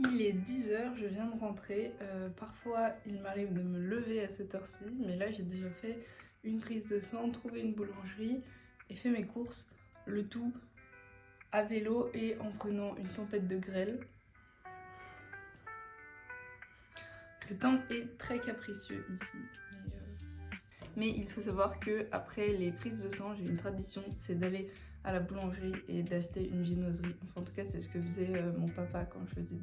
Il est 10 h, je viens de rentrer. Parfois, il m'arrive de me lever à cette heure-ci, mais là, j'ai déjà fait une prise de sang, trouvé une boulangerie et fait mes courses. Le tout à vélo et en prenant une tempête de grêle. Le temps est très capricieux ici. Mais il faut savoir que après les prises de sang, j'ai une tradition, c'est d'aller à la boulangerie et d'acheter une viennoiserie. Enfin, en tout cas, c'est ce que faisait mon papa quand je faisais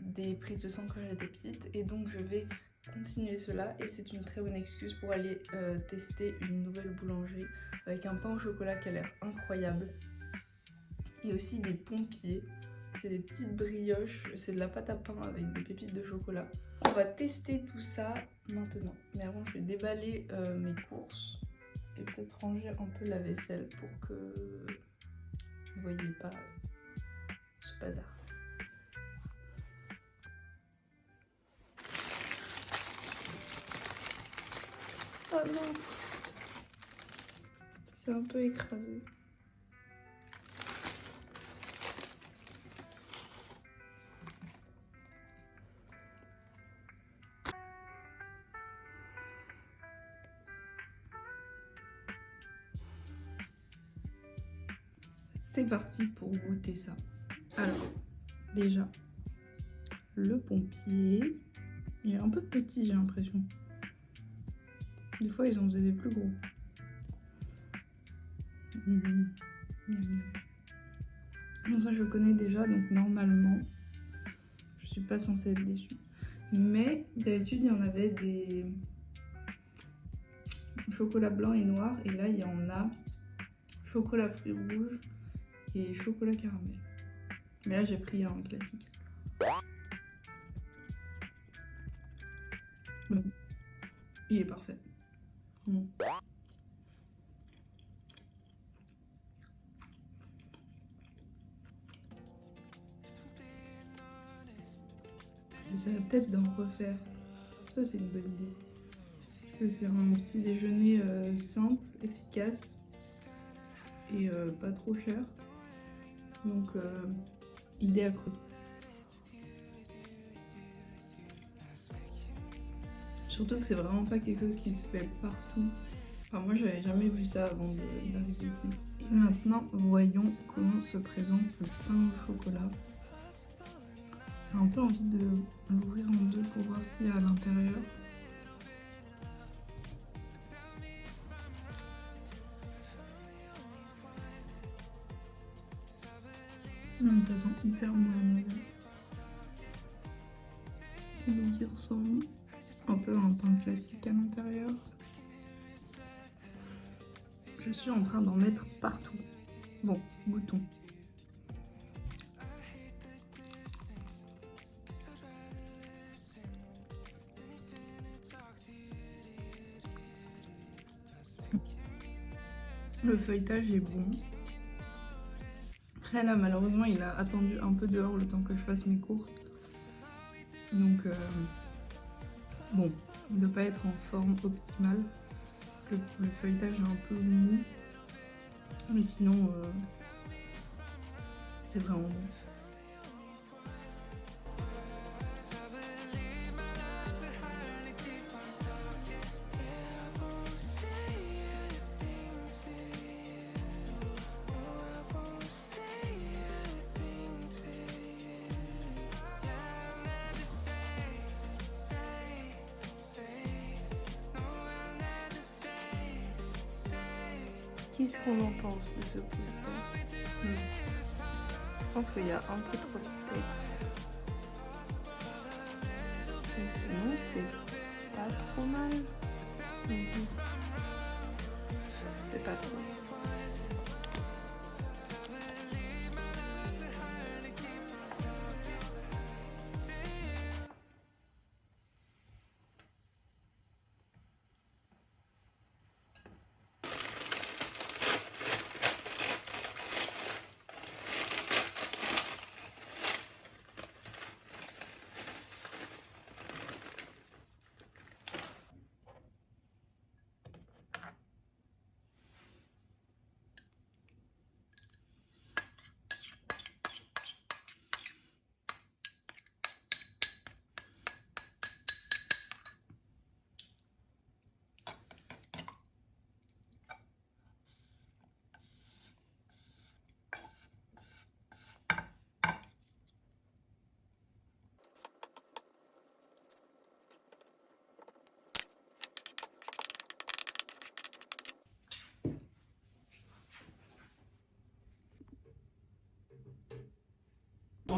des prises de sang quand j'étais petite. Et donc, je vais continuer cela. Et c'est une très bonne excuse pour aller tester une nouvelle boulangerie avec un pain au chocolat qui a l'air incroyable. Et aussi des pompiers. C'est des petites brioches, c'est de la pâte à pain avec des pépites de chocolat. On va tester tout ça maintenant. Mais avant, je vais déballer mes courses et peut-être ranger un peu la vaisselle pour que vous ne voyez pas ce bazar. Oh non! C'est un peu écrasé. C'est parti pour goûter ça. Alors, déjà, le pompier, il est un peu petit, j'ai l'impression. Des fois, ils en faisaient des plus gros. Bon, ça, je connais déjà, donc normalement, je suis pas censée être déçue. Mais d'habitude, il y en avait des chocolat blanc et noir, et là, il y en a chocolat fruits rouges et chocolat caramel. Mais là, j'ai pris un classique. Bon. Il est parfait. Bon. J'essaierai peut-être d'en refaire. Ça, c'est une bonne idée. Parce que c'est un petit déjeuner simple, efficace et pas trop cher. Donc, idée à creux. Surtout que c'est vraiment pas quelque chose qui se fait partout. Enfin, moi, j'avais jamais vu ça avant d'arriver ici. Et maintenant, voyons comment se présente le pain au chocolat. J'ai un peu envie de l'ouvrir en deux pour voir ce qu'il y a à l'intérieur. Ça sent hyper moelleux. Donc il ressemble un peu à un pain classique à l'intérieur. Je suis en train d'en mettre partout. Bon, goûtons. Le feuilletage est bon. Après là, malheureusement, il a attendu un peu dehors le temps que je fasse mes courses. Donc, bon, il ne doit pas être en forme optimale. Le feuilletage est un peu mou. Mais sinon, c'est vraiment bon. Qu'est-ce qu'on en pense de ce poster? Je pense qu'il y a un peu trop de texte. Mais sinon, c'est pas trop mal. C'est pas trop.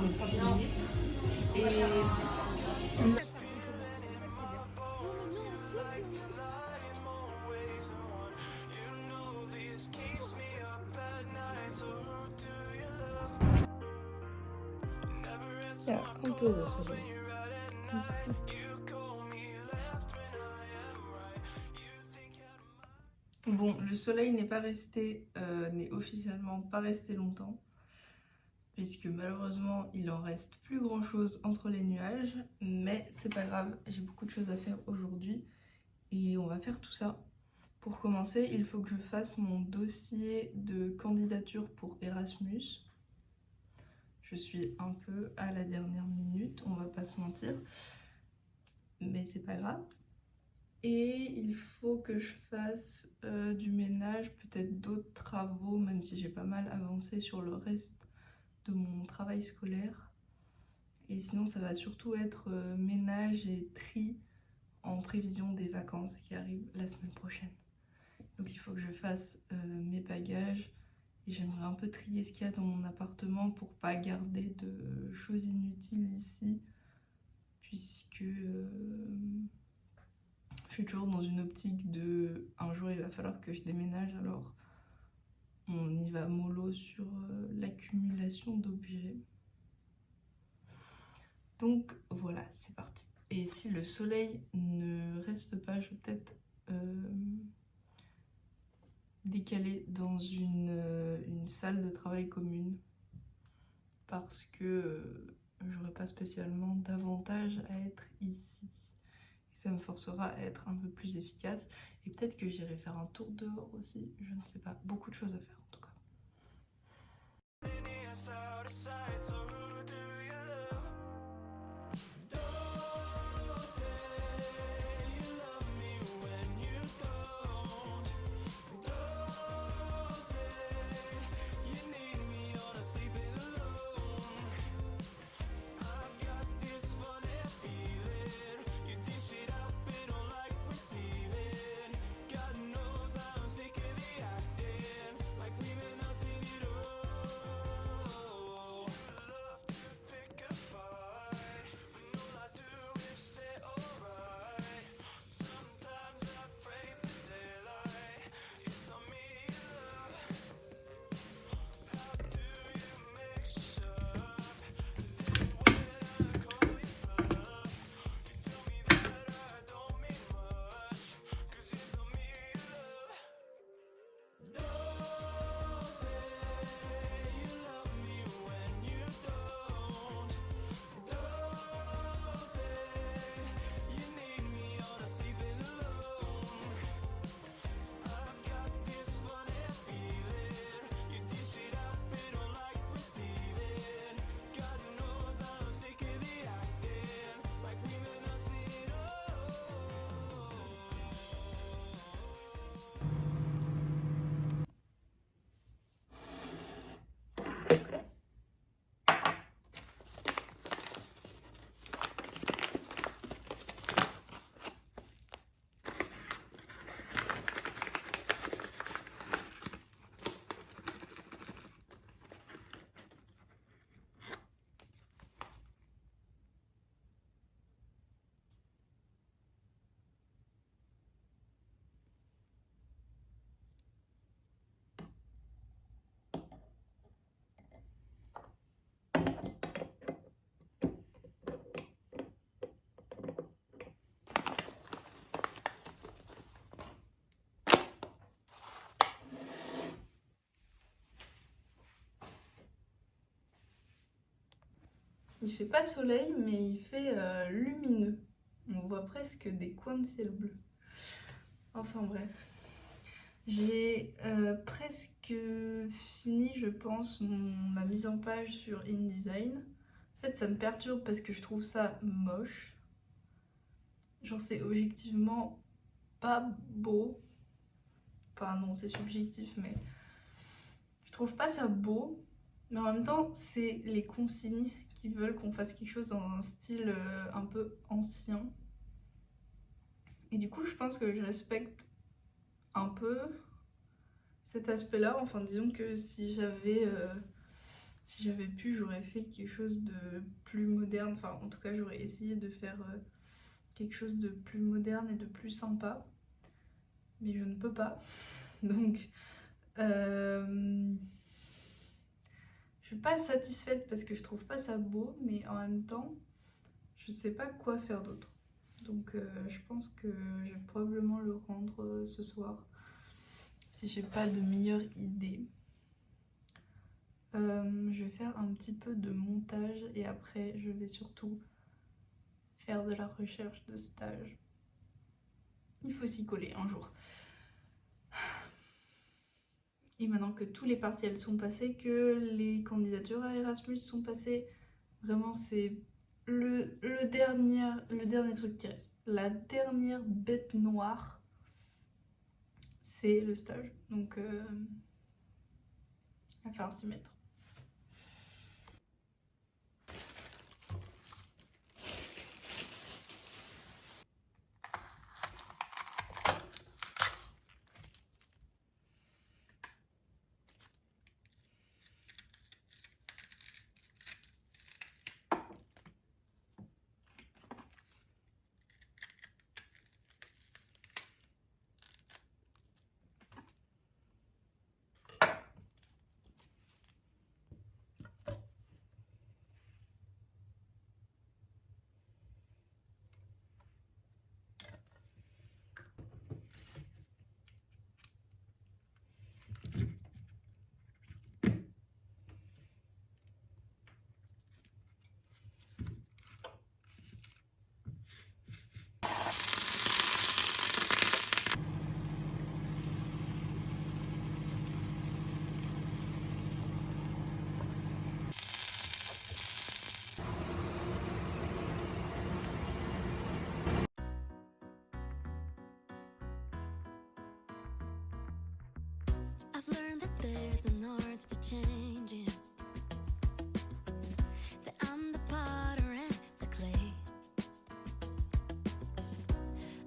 de 30 minutes. Et il y a un peu de soleil. Un petit. Bon, le soleil n'est pas resté, n'est officiellement pas resté longtemps, puisque malheureusement il en reste plus grand chose entre les nuages, mais c'est pas grave, j'ai beaucoup de choses à faire aujourd'hui et on va faire tout ça. Pour commencer, il faut que je fasse mon dossier de candidature pour Erasmus. Je suis un peu à la dernière minute, on va pas se mentir, mais c'est pas grave. Et il faut que je fasse du ménage, peut-être d'autres travaux, même si j'ai pas mal avancé sur le reste de mon travail scolaire. Et sinon ça va surtout être ménage et tri en prévision des vacances qui arrivent la semaine prochaine. Donc il faut que je fasse mes bagages et j'aimerais un peu trier ce qu'il y a dans mon appartement pour pas garder de choses inutiles ici, puisque je suis toujours dans une optique de un jour il va falloir que je déménage, alors on y va mollo sur l'accumulation d'objets. Donc voilà, c'est parti. Et si le soleil ne reste pas, je vais peut-être décaler dans une salle de travail commune parce que j'aurais pas spécialement d'avantage à être ici. Ça me forcera à être un peu plus efficace et peut-être que j'irai faire un tour dehors aussi, je ne sais pas, beaucoup de choses à faire en tout cas. Il fait pas soleil, mais il fait lumineux. On voit presque des coins de ciel bleu. Enfin bref. J'ai presque fini, je pense, ma mise en page sur InDesign. En fait, ça me perturbe parce que je trouve ça moche. Genre, c'est objectivement pas beau. Enfin, non, c'est subjectif, mais je trouve pas ça beau. Mais en même temps, c'est les consignes qui veulent qu'on fasse quelque chose dans un style un peu ancien. Et du coup, je pense que je respecte un peu cet aspect-là. Enfin, disons que si j'avais Si j'avais pu, j'aurais fait quelque chose de plus moderne. Enfin, en tout cas, j'aurais essayé de faire quelque chose de plus moderne et de plus sympa. Mais je ne peux pas. Donc, je suis pas satisfaite parce que je trouve pas ça beau, mais en même temps, je sais pas quoi faire d'autre. Donc, je pense que je vais probablement le rendre ce soir si j'ai pas de meilleure idée. Je vais faire un petit peu de montage et après je vais surtout faire de la recherche de stage. Il faut s'y coller un jour. Et maintenant que tous les partiels sont passés, que les candidatures à Erasmus sont passées, vraiment c'est le dernier truc qui reste. La dernière bête noire, c'est le stage. Donc il va falloir s'y mettre. I've learned that there's an art to changing, that I'm the potter and the clay,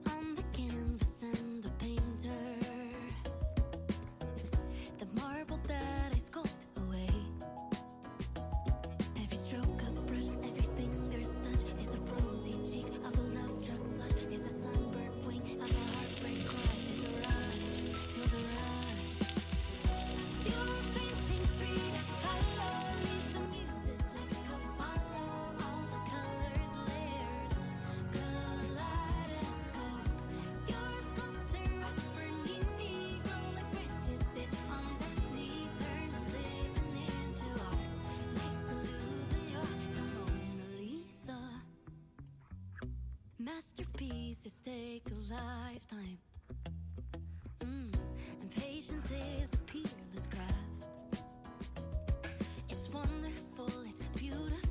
I'm the canvas and the painter, the marble that I sculpt away. Every stroke of a brush, every finger's touch is a rosy cheek of a love-struck flush, is a sunburnt wing of a heartbreak cry, is a rush, feel the rush. You're painting free color, leave the muses like a Apollo, all the colors layered on kaleidoscope. You're a sculptor of Bernini, grow like branches that on Daphne, turn from living into art. Life's the Louvre and you're the Mona Lisa. Masterpieces take a lifetime. And patience is a peerless craft. It's wonderful, it's beautiful.